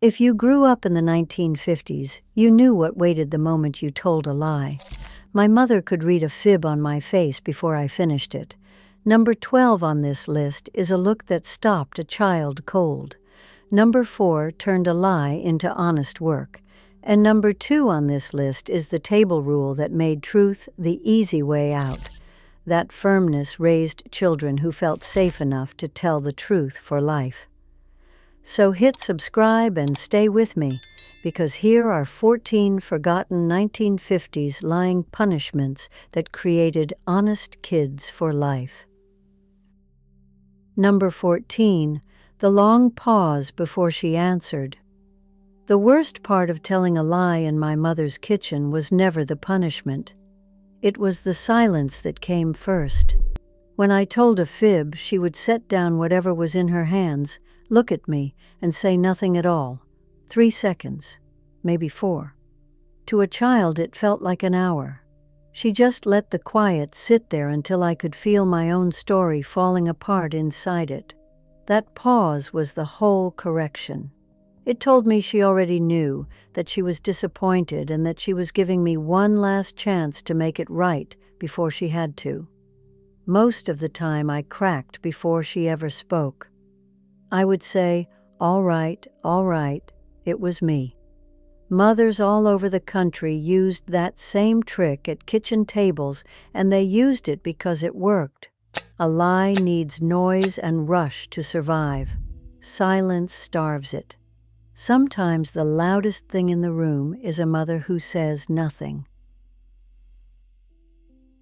If you grew up in the 1950s, you knew what waited the moment you told a lie. My mother could read a fib on my face before I finished it. Number 12 on this list is a look that stopped a child cold. Number 4 turned a lie into honest work. And number 2 on this list is the table rule that made truth the easy way out. That firmness raised children who felt safe enough to tell the truth for life. So hit subscribe and stay with me, because here are 14 forgotten 1950s lying punishments that created honest kids for life. Number 14, the long pause before she answered. The worst part of telling a lie in my mother's kitchen was never the punishment. It was the silence that came first. When I told a fib, she would set down whatever was in her hands, look at me, and say nothing at all. 3 seconds, maybe 4. To a child, it felt like an hour. She just let the quiet sit there until I could feel my own story falling apart inside it. That pause was the whole correction. It told me she already knew, that she was disappointed, and that she was giving me one last chance to make it right before she had to. Most of the time I cracked before she ever spoke. I would say, all right, it was me. Mothers all over the country used that same trick at kitchen tables, and they used it because it worked. A lie needs noise and rush to survive. Silence starves it. Sometimes the loudest thing in the room is a mother who says nothing.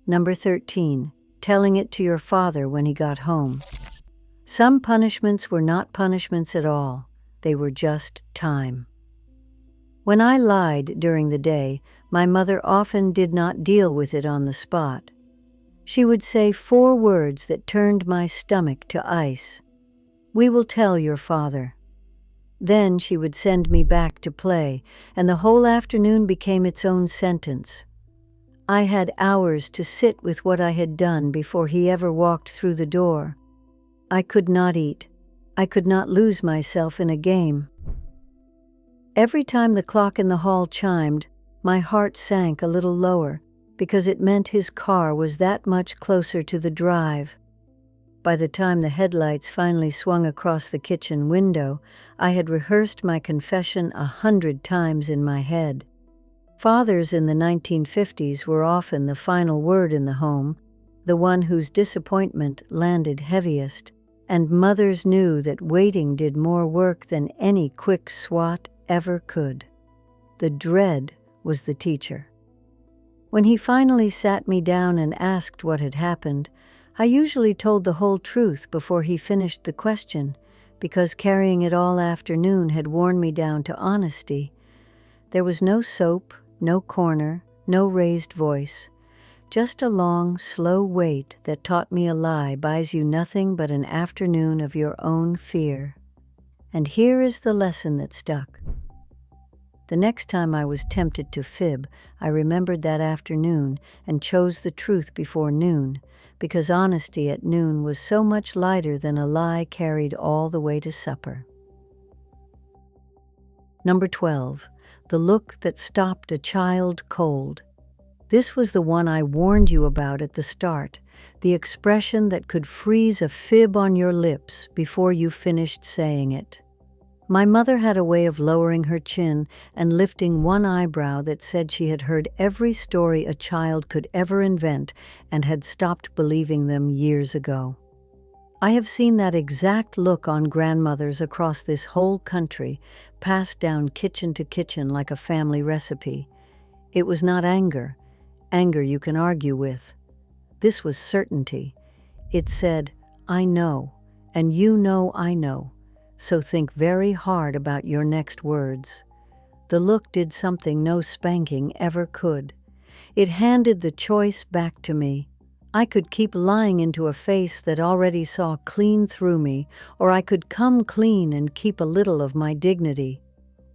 Number 13, telling it to your father when he got home. Some punishments were not punishments at all. They were just time. When I lied during the day, my mother often did not deal with it on the spot. She would say 4 words that turned my stomach to ice. "We will tell your father." Then she would send me back to play, and the whole afternoon became its own sentence. I had hours to sit with what I had done before he ever walked through the door. I could not eat. I could not lose myself in a game. Every time the clock in the hall chimed, my heart sank a little lower, because it meant his car was that much closer to the drive. By the time the headlights finally swung across the kitchen window, I had rehearsed my confession 100 times in my head. Fathers in the 1950s were often the final word in the home, the one whose disappointment landed heaviest, and mothers knew that waiting did more work than any quick swat ever could. The dread was the teacher. When he finally sat me down and asked what had happened, I usually told the whole truth before he finished the question, because carrying it all afternoon had worn me down to honesty. There was no soap, no corner, no raised voice. Just a long, slow wait that taught me a lie buys you nothing but an afternoon of your own fear. And here is the lesson that stuck. The next time I was tempted to fib, I remembered that afternoon and chose the truth before noon, because honesty at noon was so much lighter than a lie carried all the way to supper. Number 12, the look that stopped a child cold. This was the one I warned you about at the start, the expression that could freeze a fib on your lips before you finished saying it. My mother had a way of lowering her chin and lifting one eyebrow that said she had heard every story a child could ever invent and had stopped believing them years ago. I have seen that exact look on grandmothers across this whole country, passed down kitchen to kitchen like a family recipe. It was not anger. Anger you can argue with. This was certainty. It said, "I know, and you know I know. So think very hard about your next words." The look did something no spanking ever could. It handed the choice back to me. I could keep lying into a face that already saw clean through me, or I could come clean and keep a little of my dignity.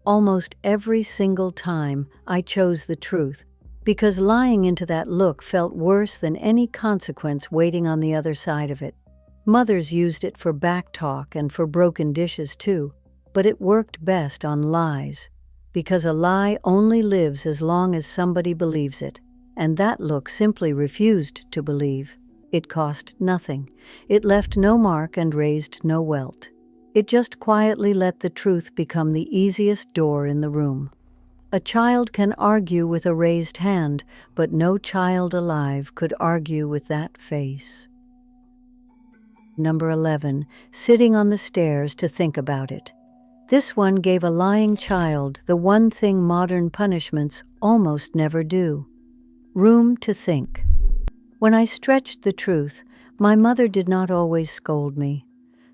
Almost every single time, I chose the truth, because lying into that look felt worse than any consequence waiting on the other side of it. Mothers used it for back talk and for broken dishes too, but it worked best on lies, because a lie only lives as long as somebody believes it, and that look simply refused to believe. It cost nothing. It left no mark and raised no welt. It just quietly let the truth become the easiest door in the room. A child can argue with a raised hand, but no child alive could argue with that face. Number 11, sitting on the stairs to think about it. This one gave a lying child the one thing modern punishments almost never do: room to think. When I stretched the truth, my mother did not always scold me.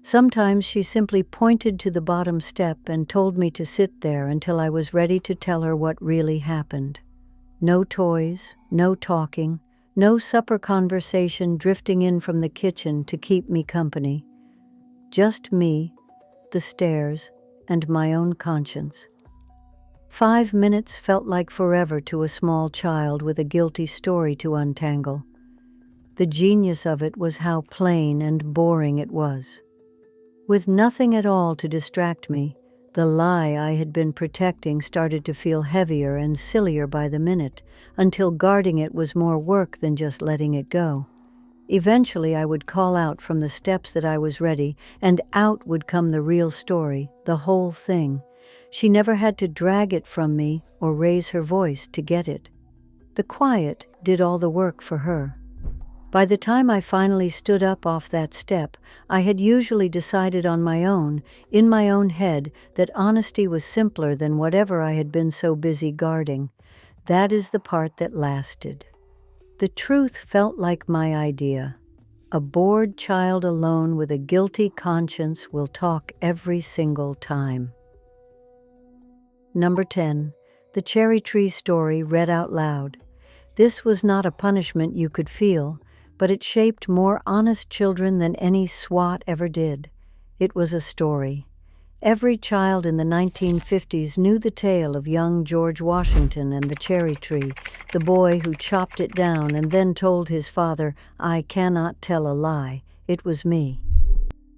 Sometimes she simply pointed to the bottom step and told me to sit there until I was ready to tell her what really happened. No toys, no talking, no supper conversation drifting in from the kitchen to keep me company. Just me, the stairs, and my own conscience. 5 minutes felt like forever to a small child with a guilty story to untangle. The genius of it was how plain and boring it was. With nothing at all to distract me, the lie I had been protecting started to feel heavier and sillier by the minute, until guarding it was more work than just letting it go. Eventually I would call out from the steps that I was ready, and out would come the real story, the whole thing. She never had to drag it from me or raise her voice to get it. The quiet did all the work for her. By the time I finally stood up off that step, I had usually decided on my own, in my own head, that honesty was simpler than whatever I had been so busy guarding. That is the part that lasted. The truth felt like my idea. A bored child alone with a guilty conscience will talk every single time. Number 10. The cherry tree story read out loud. This was not a punishment you could feel, but it shaped more honest children than any SWAT ever did. It was a story. Every child in the 1950s knew the tale of young George Washington and the cherry tree, the boy who chopped it down and then told his father, "I cannot tell a lie. It was me."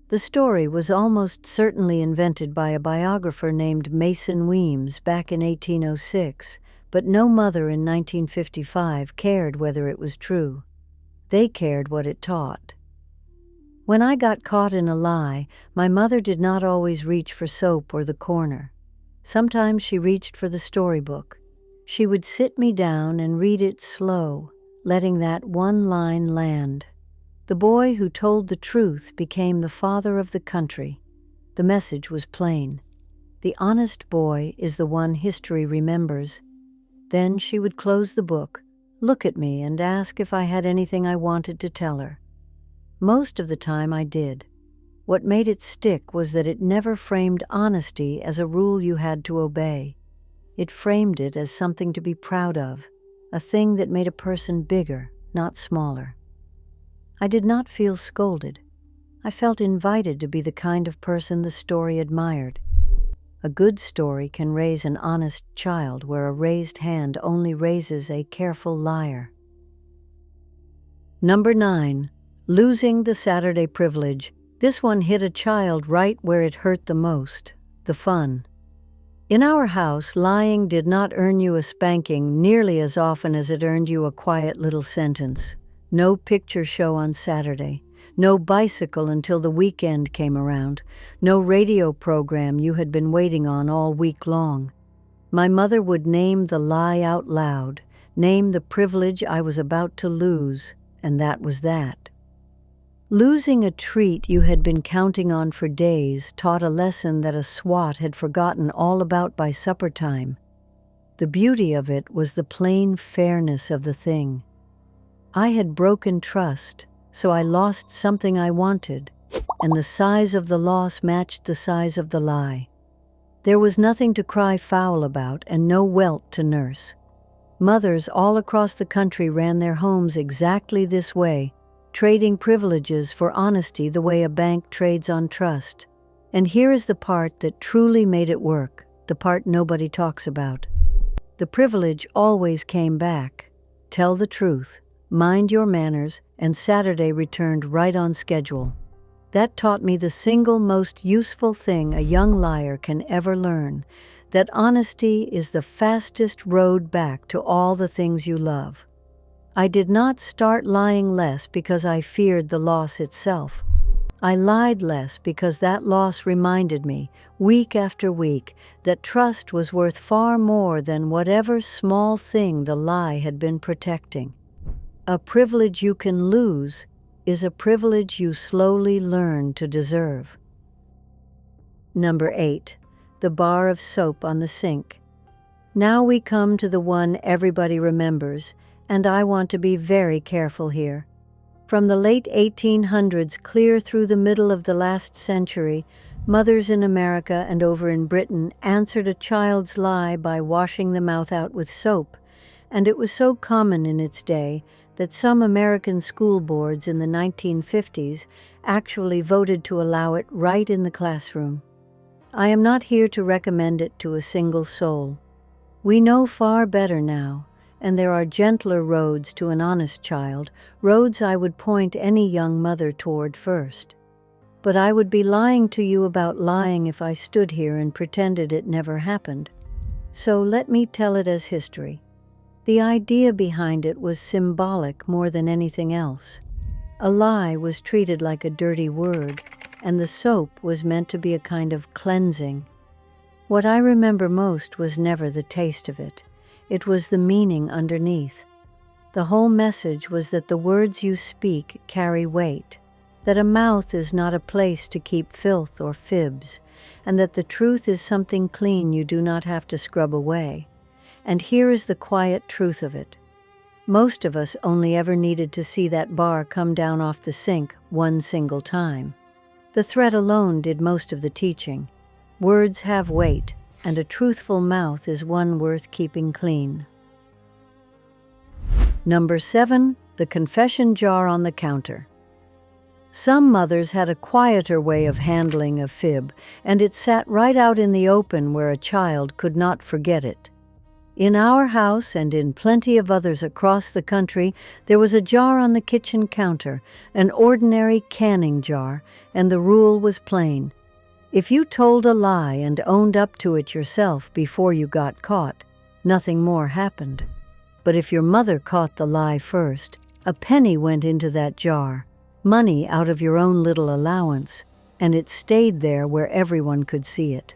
The story was almost certainly invented by a biographer named Mason Weems back in 1806, but no mother in 1955 cared whether it was true. They cared what it taught. When I got caught in a lie, my mother did not always reach for soap or the corner. Sometimes she reached for the storybook. She would sit me down and read it slow, letting that one line land. The boy who told the truth became the father of the country. The message was plain. The honest boy is the one history remembers. Then she would close the book, look at me, and ask if I had anything I wanted to tell her. Most of the time I did. What made it stick was that it never framed honesty as a rule you had to obey. It framed it as something to be proud of, a thing that made a person bigger, not smaller. I did not feel scolded. I felt invited to be the kind of person the story admired. A good story can raise an honest child where a raised hand only raises a careful liar. Number 9. Losing the Saturday privilege. This one hit a child right where it hurt the most, the fun. In our house, lying did not earn you a spanking nearly as often as it earned you a quiet little sentence. No picture show on Saturday. No bicycle until the weekend came around. No radio program you had been waiting on all week long. My mother would name the lie out loud, name the privilege I was about to lose, and that was that. Losing a treat you had been counting on for days taught a lesson that a SWAT had forgotten all about by supper time. The beauty of it was the plain fairness of the thing. I had broken trust, so I lost something I wanted, and the size of the loss matched the size of the lie. There was nothing to cry foul about and no welt to nurse. Mothers all across the country ran their homes exactly this way, trading privileges for honesty the way a bank trades on trust. And here is the part that truly made it work, the part nobody talks about. The privilege always came back. Tell the truth, mind your manners, and Saturday returned right on schedule. That taught me the single most useful thing a young liar can ever learn, that honesty is the fastest road back to all the things you love. I did not start lying less because I feared the loss itself. I lied less because that loss reminded me, week after week, that trust was worth far more than whatever small thing the lie had been protecting. A privilege you can lose is a privilege you slowly learn to deserve. Number 8. The bar of soap on the sink. Now we come to the one everybody remembers, and I want to be very careful here. From the late 1800s clear through the middle of the last century, mothers in America and over in Britain answered a child's lie by washing the mouth out with soap, and it was so common in its day that some American school boards in the 1950s actually voted to allow it right in the classroom. I am not here to recommend it to a single soul. We know far better now, and there are gentler roads to an honest child, roads I would point any young mother toward first. But I would be lying to you about lying if I stood here and pretended it never happened. So let me tell it as history. The idea behind it was symbolic more than anything else. A lie was treated like a dirty word, and the soap was meant to be a kind of cleansing. What I remember most was never the taste of it. It was the meaning underneath. The whole message was that the words you speak carry weight, that a mouth is not a place to keep filth or fibs, and that the truth is something clean you do not have to scrub away. And here is the quiet truth of it. Most of us only ever needed to see that bar come down off the sink one single time. The threat alone did most of the teaching. Words have weight, and a truthful mouth is one worth keeping clean. Number 7. The confession jar on the counter. Some mothers had a quieter way of handling a fib, and it sat right out in the open where a child could not forget it. In our house and in plenty of others across the country, there was a jar on the kitchen counter, an ordinary canning jar, and the rule was plain. If you told a lie and owned up to it yourself before you got caught, nothing more happened. But if your mother caught the lie first, a penny went into that jar, money out of your own little allowance, and it stayed there where everyone could see it.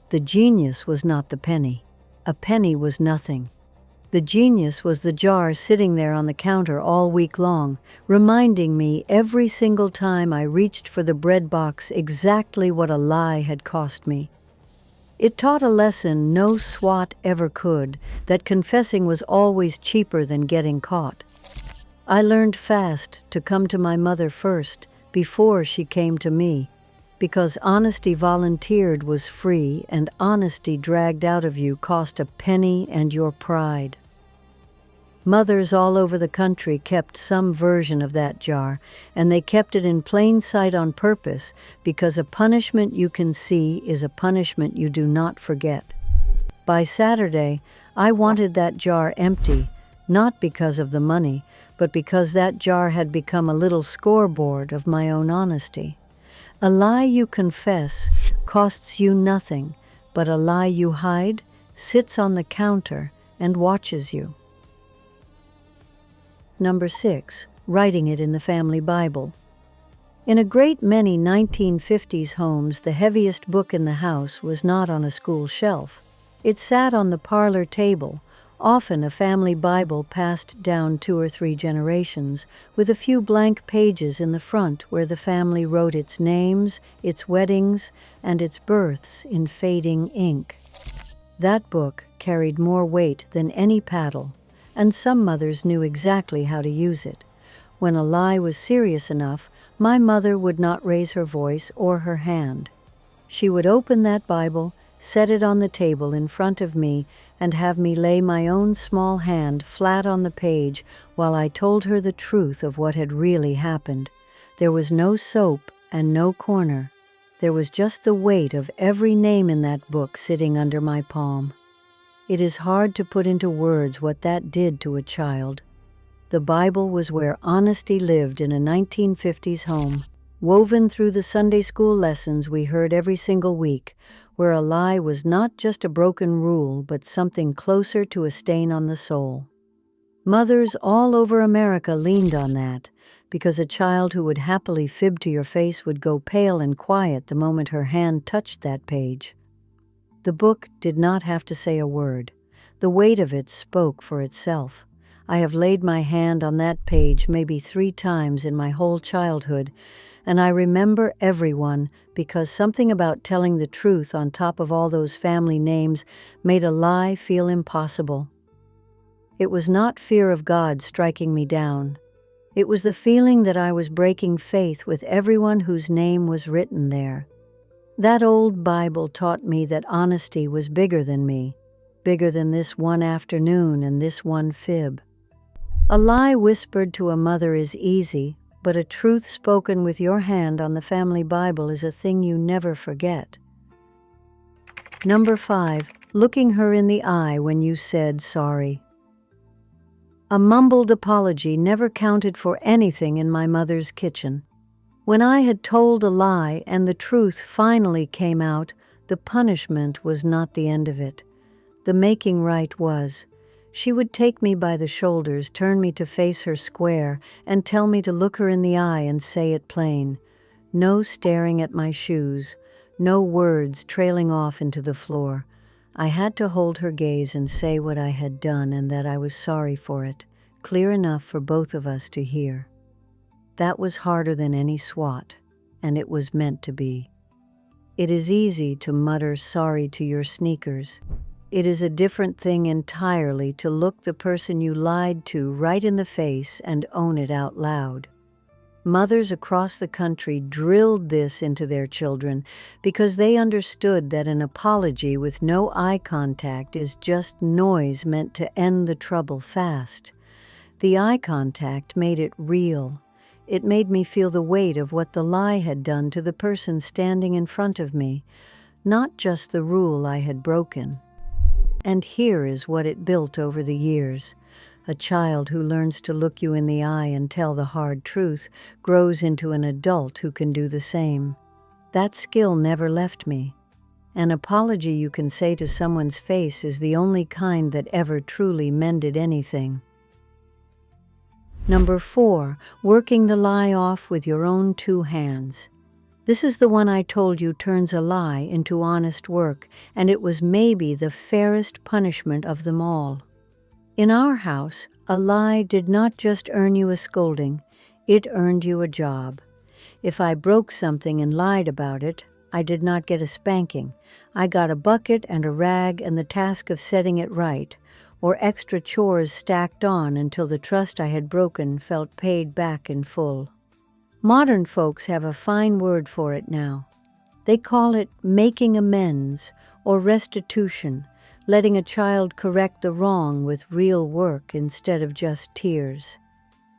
The genius was not the penny. A penny was nothing. The genius was the jar sitting there on the counter all week long, reminding me every single time I reached for the bread box exactly what a lie had cost me. It taught a lesson no SWAT ever could, that confessing was always cheaper than getting caught. I learned fast to come to my mother first, before she came to me, because honesty volunteered was free and honesty dragged out of you cost a penny and your pride. Mothers all over the country kept some version of that jar, and they kept it in plain sight on purpose, because a punishment you can see is a punishment you do not forget. By Saturday, I wanted that jar empty, not because of the money, but because that jar had become a little scoreboard of my own honesty. A lie you confess costs you nothing, but a lie you hide sits on the counter and watches you. Number 6. Writing it in the family Bible. In a great many 1950s homes, the heaviest book in the house was not on a school shelf. It sat on the parlor table, often a family Bible passed down 2 or 3 generations, with a few blank pages in the front where the family wrote its names, its weddings, and its births in fading ink. That book carried more weight than any paddle, and some mothers knew exactly how to use it. When a lie was serious enough, my mother would not raise her voice or her hand. She would open that Bible, set it on the table in front of me, and have me lay my own small hand flat on the page while I told her the truth of what had really happened. There was no soap and no corner. There was just the weight of every name in that book sitting under my palm. It is hard to put into words what that did to a child. The Bible was where honesty lived in a 1950s home. woven through the Sunday school lessons we heard every single week, where a lie was not just a broken rule but something closer to a stain on the soul. Mothers all over America leaned on that, because a child who would happily fib to your face would go pale and quiet the moment her hand touched that page. The book did not have to say a word. The weight of it spoke for itself. I have laid my hand on that page maybe 3 times in my whole childhood, and I remember every one because something about telling the truth on top of all those family names made a lie feel impossible. It was not fear of God striking me down. It was the feeling that I was breaking faith with everyone whose name was written there. That old Bible taught me that honesty was bigger than me, bigger than this one afternoon and this one fib. A lie whispered to a mother is easy, but a truth spoken with your hand on the family Bible is a thing you never forget. Number 5, looking her in the eye when you said sorry. A mumbled apology never counted for anything in my mother's kitchen. When I had told a lie and the truth finally came out, the punishment was not the end of it. The making right was. She would take me by the shoulders, turn me to face her square, and tell me to look her in the eye and say it plain. No staring at my shoes, no words trailing off into the floor. I had to hold her gaze and say what I had done and that I was sorry for it, clear enough for both of us to hear. That was harder than any swat, and it was meant to be. It is easy to mutter sorry to your sneakers. It is a different thing entirely to look the person you lied to right in the face and own it out loud. Mothers across the country drilled this into their children because they understood that an apology with no eye contact is just noise meant to end the trouble fast. The eye contact made it real. It made me feel the weight of what the lie had done to the person standing in front of me, not just the rule I had broken. And here is what it built over the years. A child who learns to look you in the eye and tell the hard truth grows into an adult who can do the same. That skill never left me. An apology you can say to someone's face is the only kind that ever truly mended anything. Number 4, working the lie off with your own 2 hands. This is the one I told you turns a lie into honest work, and it was maybe the fairest punishment of them all. In our house, a lie did not just earn you a scolding, it earned you a job. If I broke something and lied about it, I did not get a spanking. I got a bucket and a rag and the task of setting it right, or extra chores stacked on until the trust I had broken felt paid back in full. Modern folks have a fine word for it now. They call it making amends or restitution, letting a child correct the wrong with real work instead of just tears.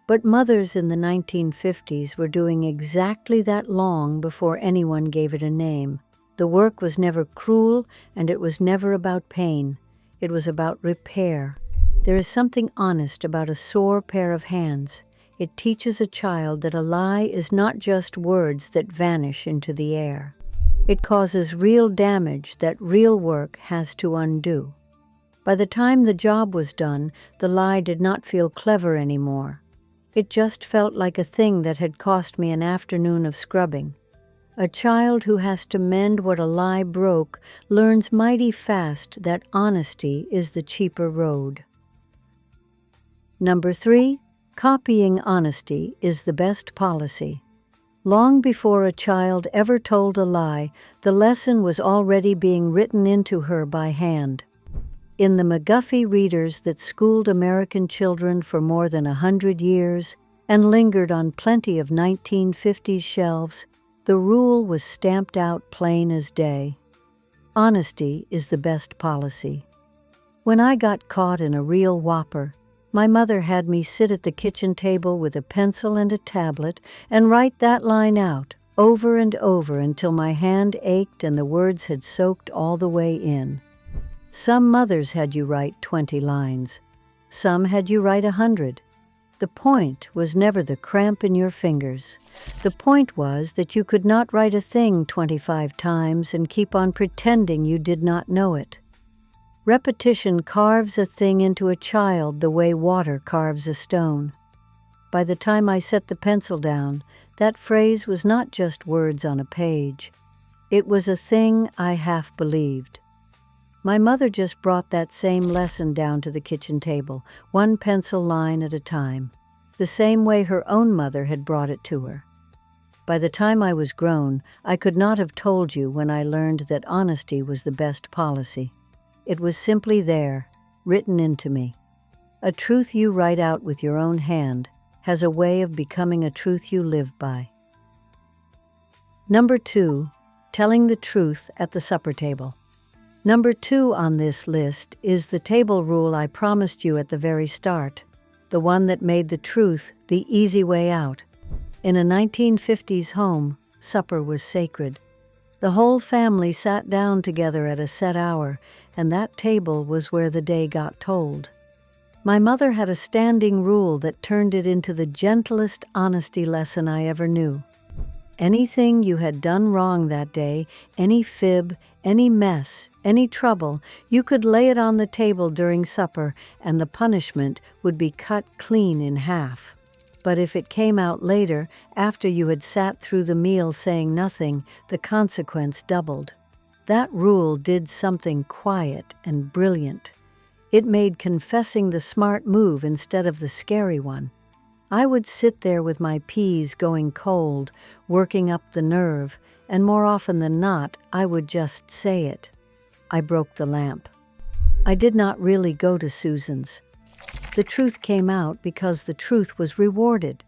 But mothers in the 1950s were doing exactly that long before anyone gave it a name. The work was never cruel, and it was never about pain. It was about repair. There is something honest about a sore pair of hands. It teaches a child that a lie is not just words that vanish into the air. It causes real damage that real work has to undo. By the time the job was done, the lie did not feel clever anymore. It just felt like a thing that had cost me an afternoon of scrubbing. A child who has to mend what a lie broke learns mighty fast that honesty is the cheaper road. Number 3, copying honesty is the best policy. Long before a child ever told a lie, the lesson was already being written into her by hand. In the McGuffey readers that schooled American children for more than 100 years and lingered on plenty of 1950s shelves, the rule was stamped out plain as day. Honesty is the best policy. When I got caught in a real whopper, my mother had me sit at the kitchen table with a pencil and a tablet and write that line out over and over until my hand ached and the words had soaked all the way in. Some mothers had you write 20 lines. Some had you write 100. The point was never the cramp in your fingers. The point was that you could not write a thing 25 times and keep on pretending you did not know it. Repetition carves a thing into a child the way water carves a stone. By the time I set the pencil down, that phrase was not just words on a page. It was a thing I half believed. My mother just brought that same lesson down to the kitchen table, one pencil line at a time, the same way her own mother had brought it to her. By the time I was grown, I could not have told you when I learned that honesty was the best policy. It was simply there, written into me. A truth you write out with your own hand has a way of becoming a truth you live by. Number 2, telling the truth at the supper table. Number 2 on this list is the table rule I promised you at the very start, the one that made the truth the easy way out. In a 1950s home, supper was sacred. The whole family sat down together at a set hour, and that table was where the day got told. My mother had a standing rule that turned it into the gentlest honesty lesson I ever knew. Anything you had done wrong that day, any fib, any mess, any trouble, you could lay it on the table during supper, and the punishment would be cut clean in half. But if it came out later, after you had sat through the meal saying nothing, the consequence doubled. That rule did something quiet and brilliant. It made confessing the smart move instead of the scary one. I would sit there with my peas going cold, working up the nerve, and more often than not, I would just say it. I broke the lamp. I did not really go to Susan's. The truth came out because the truth was rewarded.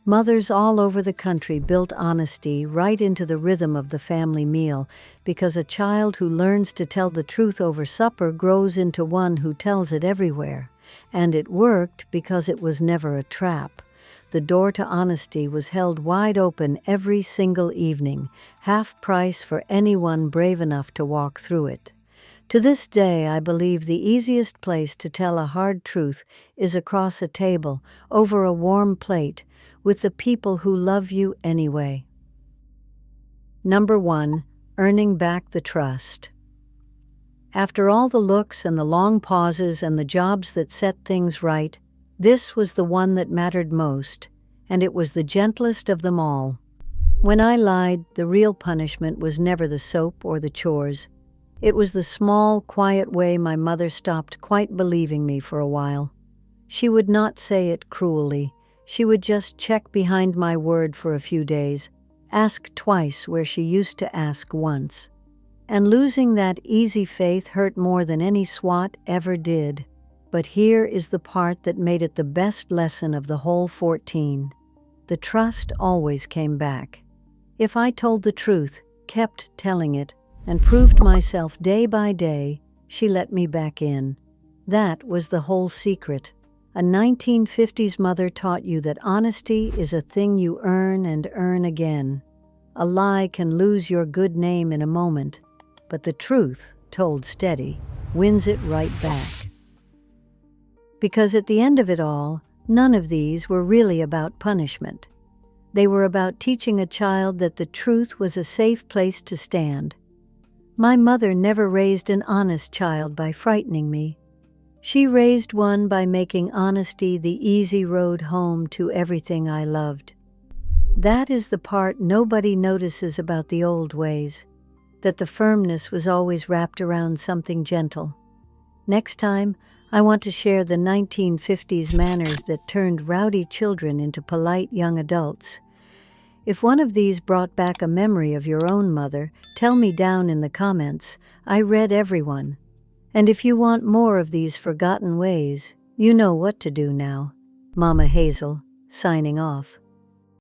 Mothers all over the country built honesty right into the rhythm of the family meal, because a child who learns to tell the truth over supper grows into one who tells it everywhere. And it worked because it was never a trap. The door to honesty was held wide open every single evening, half price for anyone brave enough to walk through it. To this day, I believe the easiest place to tell a hard truth is across a table, over a warm plate, with the people who love you anyway. Number 1, earning back the trust. After all the looks and the long pauses and the jobs that set things right, this was the one that mattered most, and it was the gentlest of them all. When I lied, the real punishment was never the soap or the chores. It was the small, quiet way my mother stopped quite believing me for a while. She would not say it cruelly. She would just check behind my word for a few days, ask twice where she used to ask once. And losing that easy faith hurt more than any swat ever did. But here is the part that made it the best lesson of the whole 14. The trust always came back. If I told the truth, kept telling it, and proved myself day by day, she let me back in. That was the whole secret. A 1950s mother taught you that honesty is a thing you earn and earn again. A lie can lose your good name in a moment, but the truth, told steady, wins it right back. Because at the end of it all, none of these were really about punishment. They were about teaching a child that the truth was a safe place to stand. My mother never raised an honest child by frightening me. She raised one by making honesty the easy road home to everything I loved. That is the part nobody notices about the old ways, that the firmness was always wrapped around something gentle. Next time, I want to share the 1950s manners that turned rowdy children into polite young adults. If one of these brought back a memory of your own mother, tell me down in the comments. I read everyone. And if you want more of these forgotten ways, you know what to do now. Mama Hazel, signing off.